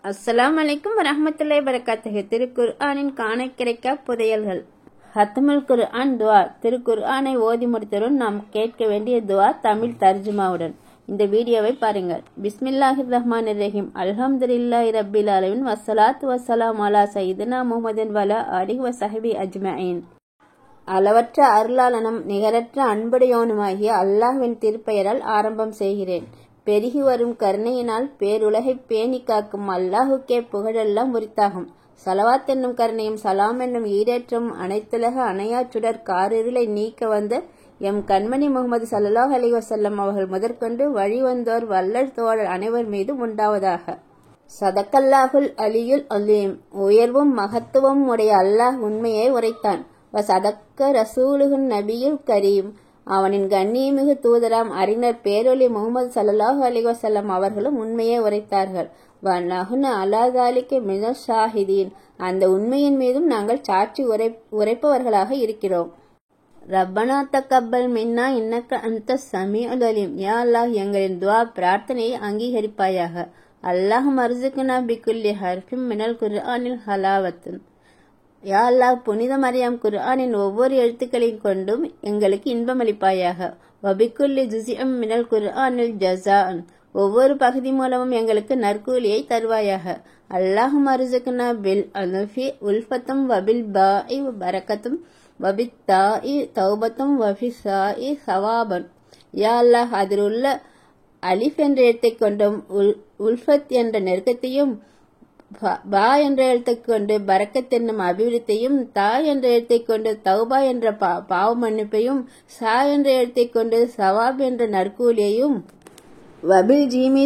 அஸ்ஸலாமு அலைக்கும் வரஹ்மத்துல்லாஹி வபரகாத்துஹு. திருக்குர்ஆனின் காண கிடைக்க புதையல்கள். ஹத்முல் குர்ஆன் துவா. திருக்குர்ஆனை ஓதி முடித்தவுடன் நாம் கேட்க வேண்டிய துவா தமிழ் தர்ஜுமாவுடன். இந்த வீடியோவை பாருங்கள். பிஸ்மில்லாஹிர் ரஹ்மானிர் ரஹீம். அல்ஹம்துலில்லாஹி ரப்பில் ஆலமீன். வஸ்ஸலாத்து வஸ்ஸலாமு அலா சய்யிதினா முஹம்மதின் வலா ஆலிஹி வஸஹ்பிஹி அஜ்மஈன். அளவற்ற அருளாளனும் நிகரற்ற அன்புடையோனுமாகிய அல்லாஹ்வின் திருப்பெயரால் ஆரம்பம் செய்கிறேன். பெருகி வரும் கருணையினால் பேருலகை பேணி காக்கும் அல்லாஹுக்கே புகழெல்லாம் உரித்தாகும். சலவாத் என்னும் கருணையும் சலாம் என்னும் ஈடேற்றமும் அனைத்துலக அணையாச்சுடர் காரிருளை நீக்க வந்த எம் கண்மணி முகமது ஸல்லல்லாஹு அலைஹி வஸல்லம் அவர்கள் முதற்கொண்டு வழிவந்தோர் வல்லர் தோழர் அனைவர் மீதும் உண்டாவதாக. சதக்கல்லாஹுல் அலியுல் அலீம். உயர்வும் மகத்துவம் உடைய அல்லாஹ் உண்மையை உரைத்தான். சதக்க ரசூலுஹுன் நபியுல் கரீம். அவனின் கண்ணியமிகு தூதராம் அறிஞர் பேரொளி முகமது ஸல்லல்லாஹு அலைஹி வஸல்லம் அவர்களும் உண்மையை உரைத்தார்கள். வநஹ்னு அலா ஸாலிக மினஷ் ஷாஹிதீன். அந்த உண்மையின் மீதும் நாங்கள் சாட்சி உரைப்பவர்களாக இருக்கிறோம். ரப்பனா தக்கப்பல் மின்னா இன்னக்க அன்தஸ் ஸமீஉல் அலீம். யா அல்லாஹ், எங்களின் துஆ பிரார்த்தனையை அங்கீகரிப்பாயாக. அல்லாஹும்ம அர்ஸுக்னா பிகுல்லி ஹர்ஃபின் மினல் குர்ஆனில் ஹலாவத்துன். யா அல்லாஹ், புனித மரியம் குர்ஆனின் ஒவ்வொரு எழுத்துக்களையும் கொண்டும் எங்களுக்கு இன்பமளிப்பாயாக. வபிக்குல்லி ஜுஸிஅம் மினல் குர்ஆனில் ஜஸாஅன். ஒவ்வொரு பகுதி மூலமும் எங்களுக்கு நற்கூலியை தருவாயாக. அல்லாஹும்ம அர்ஸுக்னா பில் அல்ஃபி உல்ஃபத்தும் வபில் பாஇ பரக்கத்தும் வபித் தாஇ தௌபத்தும் வபிஸ் சாஇ சவாபன். யா அல்லாஹ், அதில் உள்ள அலிஃப் என்ற எழுத்தை கொண்டும் உல்ஃபத் என்ற நெருக்கத்தையும், பா என்ற எழுத்தை கொண்டு பரக்கத் என்னும் அபிவிருத்தியும், தா என்ற எழுத்தை கொண்டு தௌபா என்ற பாவ மன்னிப்பையும், சா என்ற எழுத்தை கொண்டு சவாப் என்ற நற்கூலியையும், வபில் ஜீமி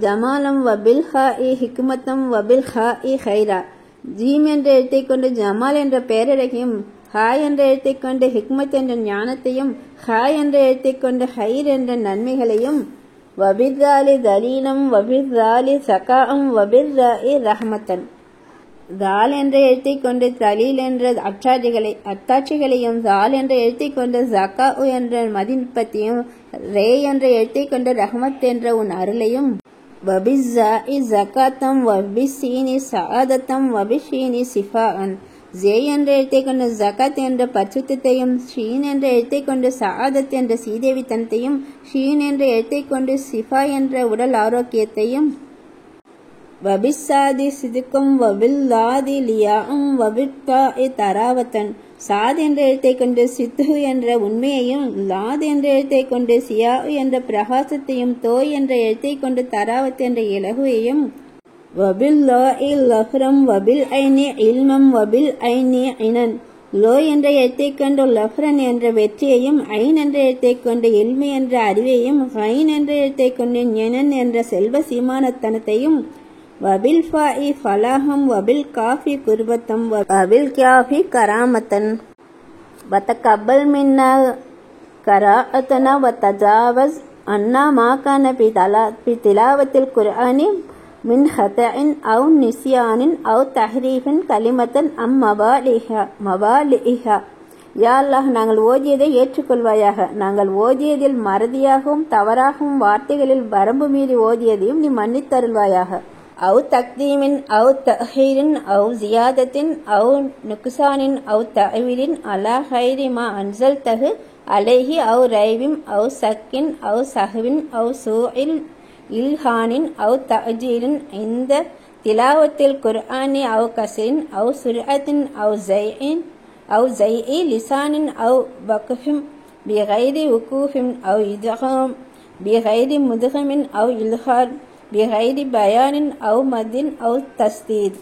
ஜமாலம் வபில் ஹா இ ஹிக்மத்தம் வபில் ஹா இ ஹைரா. ஜீம் என்ற எழுத்தை கொண்டு ஜமால் என்ற பேரழகையும், ஹா என்ற எழுத்தை கொண்டு ஹிக்மத் என்ற ஞானத்தையும், ஹா என்ற எழுத்தை கொண்டு ஹைர் என்ற நன்மைகளையும், வபிர்ராலி தலீலம் வபிர்ராலி சகாம் வபிர்ராஇ ரஹமத்தன். தால் என்ற எழுத்தை கொண்டு தலீல் என்ற அத்தாட்சிகளையும், தால் என்ற எழுத்தை கொண்டு ஜகா என்ற மதிப்பத்தையும், ரே என்ற எழுத்தை கொண்டு ரஹமத் என்ற உன் அருளையும், வபிஸ்ஸாஇ ஜகாத்தம் வபிஸ்ஸீனி சஆதத்தம் வபிஷீனி சிஃபாஅன். ஜே என்ற எழுத்தை கொண்டு ஜகாத் என்ற பரிசுத்தையும், ஷீன் என்ற எழுத்தை கொண்டு சஆதத் என்ற சீதேவித்தனத்தையும், ஷீன் என்ற எழுத்தை கொண்டு சிஃபா என்ற உடல் ஆரோக்கியத்தையும், வபிஸ்ஸாதி சிதுக்கும் வபில் லாதி லியாவும் வபித்தாஇ தராவத்தன். சாத் என்ற எழுத்தை கொண்டு சித்து என்ற உண்மையையும், லாத் என்ற எழுத்தை கொண்டு சியா என்ற பிரகாசத்தையும், தோய் என்ற எழுத்தை கொண்டு தராவத் என்ற இலகுவையும், வபில் லாஇ லஃப்ரம் வபில் ஐனி இல்மம் வபில் ஐனி ஐனன். லோ என்ற எழுத்தை கொண்டு லஃப்ரன் என்ற வெற்றியையும், ஐன் என்ற எழுத்தை கொண்டு இல்மி என்ற அறிவையும், ஹைன் என்ற எழுத்தை கொண்டு ஞனன் என்ற செல்வ சீமானத்தனத்தையும், வபில் ஃபாஇ ஃபலாஹம் வபில் காஃபி குர்பத்தம் வபில் கியாஃபி கராமத்தன். வதக்கப்பல் மின்னா கராஅத்தனா வதஜாவஸ் அன்னா மா கான பி திலாவத்தில் குர்ஆனி மின் ஹதஇன் அவு நிஸ்யானின் அவு தஹ்ரீஃபின் கலிமத்தன் அம் மபாலிஹா. யா அல்லாஹ், நாங்கள் ஓதியதை ஏற்றுக்கொள்வாயாக. நாங்கள் ஓதியதில் மறதியாகவும் தவறாகவும் வார்த்தைகளில் வரம்பு மீறி ஓதியதையும் நீ மன்னித்தருள்வாயாக. அவு தக்தீமின் அவு தஹீரின் அவு ஜியாதத்தின் அவு நுக்சானின் அவு தஅவீலின் அலா ஹைரி மா அன்சல் தஹு அலைஹி அவு ரைவிம் அவு சக்கின் அவு சஹ்வின் அவு சூஇல் இல்ஹானின் அவு தஅஜீலின் இந்த திலாவத்தில் குர்ஆனி அவு கஸ்ரின் அவு சுர்அத்தின் அவு ஸைஇ லிசானின் அவு வக்ஃபின் பிகைரி உகூஃபின் அவு இத்காம் பிகைரி முத்கமின் அவு இல்ஹார் பிகைரி பயானின் அவு மத்தின் அவு தஸ்தீத்.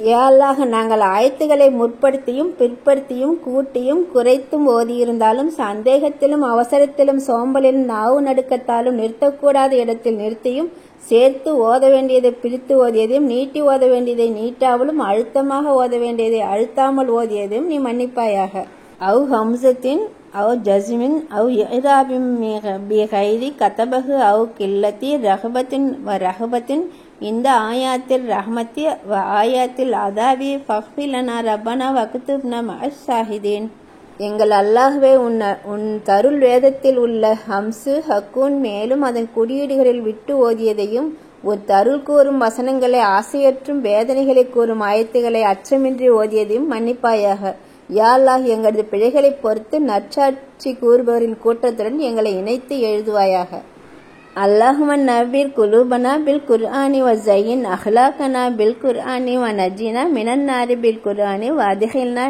யா அல்லாஹ், நாங்கள் ஆயத்துக்களை முற்படுத்தியும் பிற்படுத்தியும் கூட்டியும் குறைத்தும் ஓதியிருந்தாலும், சந்தேகத்திலும் அவசரத்திலும் சோம்பலிலும் நாவு நடுக்கத்தாலும் நிறுத்தக்கூடாத இடத்தில் நிறுத்தியும், சேர்த்து ஓத வேண்டியதை பிரித்து ஓதியதையும், நீட்டி ஓத வேண்டியதை நீட்டாமலும், அழுத்தமாக ஓத வேண்டியதை அழுத்தாமல் ஓதியதையும் நீ மன்னிப்பாயாக. அவு ஹம்சத்தின் அவு ஜஸ்மின் அவு இராபின் பிகைரி கதபகு அவு கில்லத்தி ரஹபத்தின் வ ரஹபத்தின் இந்த ஆயாத்தில் ரஹ்மத்தி வ ஆயாத்தில் அதாபி ஃபக்ஃபிலனா ரப்பனா வக்துப்னா மஅஷ் ஷாஹிதீன். எங்கள் அல்லாஹ்வே, உன் தருள் வேதத்தில் உள்ள ஹம்சு ஹக்கூன் மேலும் அதன் குறியீடுகளில் விட்டு ஓதியதையும், தருள் கூறும் வசனங்களை ஆசையற்றும் வேதனைகளை கூறும் ஆயத்துகளை அச்சமின்றி ஓதியதையும் மன்னிப்பாயாக. யா அல்லாஹ், எங்களது பிழைகளை பொறுத்து நற்சாட்சி கூறுபவரின் கூட்டத்துடன் எங்களை இணைத்து எழுதுவாயாக. அல்லாஹுமன் நபீர் குலூபனா பில் குர்ஆனி வ ஸய்யின் அஹ்லாகனா பில் குர்ஆனி வ நஜ்ஜினா மினன் நாரி பில் குர்ஆனி வ அத்ஹில்னா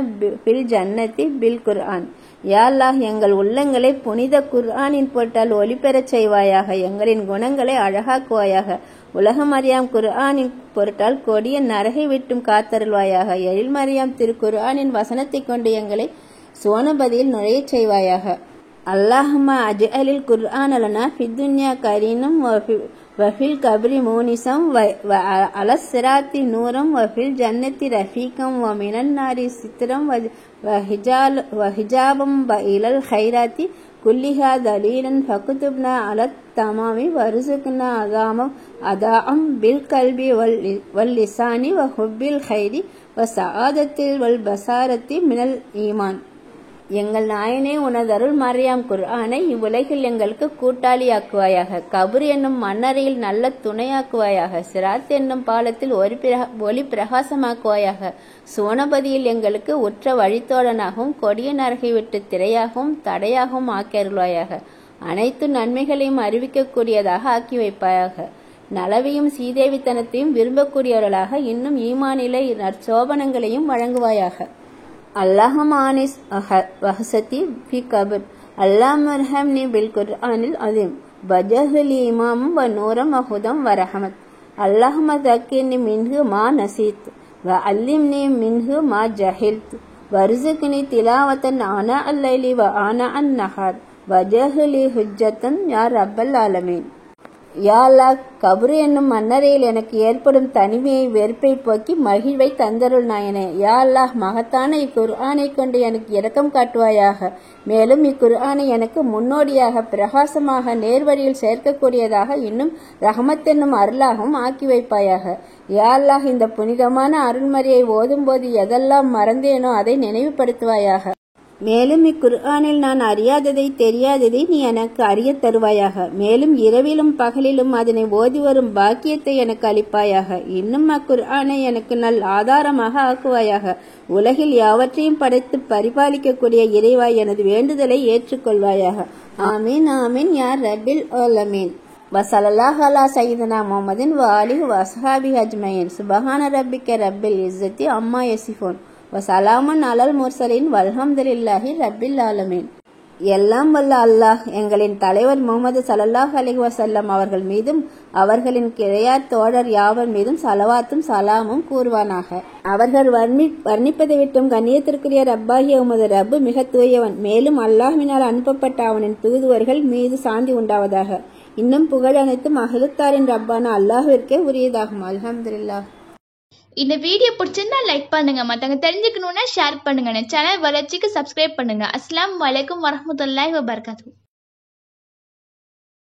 பில் ஜன்னதி பில் குர்ஆன். யா அல்லாஹ், எங்கள் உள்ளங்களை புனித குர்ஆனின் பொருட்டால் ஒளிபெறச் செய்வாயாக. எங்களின் குணங்களை அழகாக்குவாயாக. உலகமறியாம் குர்ஆனின் பொருட்டால் கொடிய நரகை விட்டும் காத்தருள்வாயாக. எழில்மறியாம் திரு குர்ஆனின் வசனத்தை கொண்டு எங்களை சோனபதியில் நுழையச் செய்வாயாக. அல்லாஹும்ம அஜ்அலில் குர்ஆன லனா ஃபித்துன்யா கரீனம் வஃபில் கப்ரி மூனிசம் வ அலஸ் சிராத்தி நூரம் வஃபில் ஜன்னத்தி ரஃபீகம் வ மினன் நாரி சித்ரம் வ ஹிஜாபம் இலல் ஹைராத்தி குல்லிஹா தலீலன் ஃபகுதுப்னா அலத் தமாமி வருசுக்னா அதாம் பில் கல்பி வல் லிசானி வ ஹுப்பில் ஹைரி வ சஆதத்தில் வல் பசாரத்தி மினல் ஈமான். எங்கள் நாயனே, உனதருள் மறையாம் குர்ஆனை இவ்வுலகில் எங்களுக்கு கூட்டாளியாக்குவாயாக. கபர் என்னும் மண்ணறையில் நல்ல துணையாக்குவாயாக. சிராத் என்னும் பாலத்தில் ஒளி பிரகாசமாக்குவாயாக. சோனபதியில் எங்களுக்கு உற்ற வழித்தோழனாகவும் கொடிய நரகை விட்டு திரையாகவும் தடையாகவும் ஆக்கியருள்வாயாக. அனைத்து நன்மைகளையும் அறிவிக்கக்கூடியதாக ஆக்கி வைப்பாயாக. நலவையும் சீதேவித்தனத்தையும் விரும்பக்கூடியவர்களாக இன்னும் ஈமானிலை நற்சோபனங்களையும் வழங்குவாயாக. அல்லாஹும்ம ஆனிஸ் வஹ்சதி ஃபி கபர் அல்லாஹும்ம அர்ஹம்னி பில் குர்ஆனில் அதீம் வஜஹ்லி இமாமம் வ நூரம் வ ஹுதம் வ ரஹமத். அல்லாஹும்ம தக்கிர்னி மின்ஹு மா நசீத் வ அல்லிம்னி மின்ஹு மா ஜஹில்த் வர்ஸுக்னி திலாவத்தன் ஆனா அல்லைலி வ ஆனா அந்நஹார் வஜஹ்லி ஹுஜ்ஜத்தன் யா ரப்பல் ஆலமீன். யா அல்லாஹ், கபரு என்னும் மன்னரையில் எனக்கு ஏற்படும் தனிமையை வெறுப்பை போக்கி மகிழ்வை தந்தருள் நாயனே. யா அல்லாஹ், மகத்தான இக்குர்ஆனை கொண்டு எனக்கு இரக்கம் காட்டுவாயாக. மேலும் இக்குர்ஆனை எனக்கு முன்னோடியாக பிரகாசமாக நேர்வழியில் சேர்க்கக்கூடியதாக இன்னும் ரஹமத் என்னும் அருளாகவும் ஆக்கி வைப்பாயாக. யா அல்லாஹ், இந்த புனிதமான அருள்மறையை ஓதும்போது எதெல்லாம் மறந்தேனோ அதை நினைவுபடுத்துவாயாக. மேலும் இக்குர்ஆனில் நான் அறியாததை தெரியாததை நீ எனக்கு அறிய தருவாயாக. மேலும் இரவிலும் பகலிலும் அதனை ஓதி வரும் பாக்கியத்தை எனக்கு அளிப்பாயாக. இன்னும் அக்குர்ஆனை எனக்கு நல் ஆதாரமாக ஆக்குவாயாக. உலகில் யாவற்றையும் படைத்து பரிபாலிக்கக்கூடிய இறைவா, எனது வேண்டுதலை ஏற்றுக்கொள்வாயாக. ஆமீன் ஆமீன் யா ரப்பில் ஆலமீன். வஸல்லல்லாஹு அலா சய்யிதினா முஹம்மதின் வ ஆலிஹி வ அஸ்ஹாபிஹி அஜ்மஈன். சுப்ஹான ரப்பிக்க ரப்பில் இஸ்ஸத்தி அம்மா யசிஃபூன் வ ஸலாமுன் அலல் முர்ஸலீன் வல்ஹம்துலில்லாஹி ரப்பில் ஆலமீன். எல்லாம் வல்ல அல்லாஹ் எங்களின் தலைவர் முஹம்மது ஸல்லல்லாஹு அலைஹி வஸல்லம் அவர்கள் மீதும் அவர்களின் கிளையார் தோழர் யாவர் மீதும் ஸலவாத்தும் ஸலாமும் கூறுவானாக. அவர்கள் வர்ணிப்பதை விட்டும் கண்ணியத்திற்குரிய ரப்பாகிய உமது ரப்பு மிக தூயவன். மேலும் அல்லாஹ்வினால் அனுப்பப்பட்ட அவனின் தூதுவர்கள் மீது சாந்தி உண்டாவதாக. இன்னும் புகழ் அனைத்தும் அஹ்லுத்தாரின் ரப்பான அல்லாஹ்விற்கே உரியதாகும். அல்ஹம்துலில்லாஹ். இந்த வீடியோ பிடிச்சிருந்தா லைக் பண்ணுங்க, மற்றவங்க தெரிஞ்சுக்கணும்னா ஷேர் பண்ணுங்க, சேனல் வளர்ச்சிக்கு சப்ஸ்கிரைப் பண்ணுங்க. அஸ்ஸலாமு அலைக்கும் வரஹ்மத்துல்லாஹி வபரகாத்துஹு.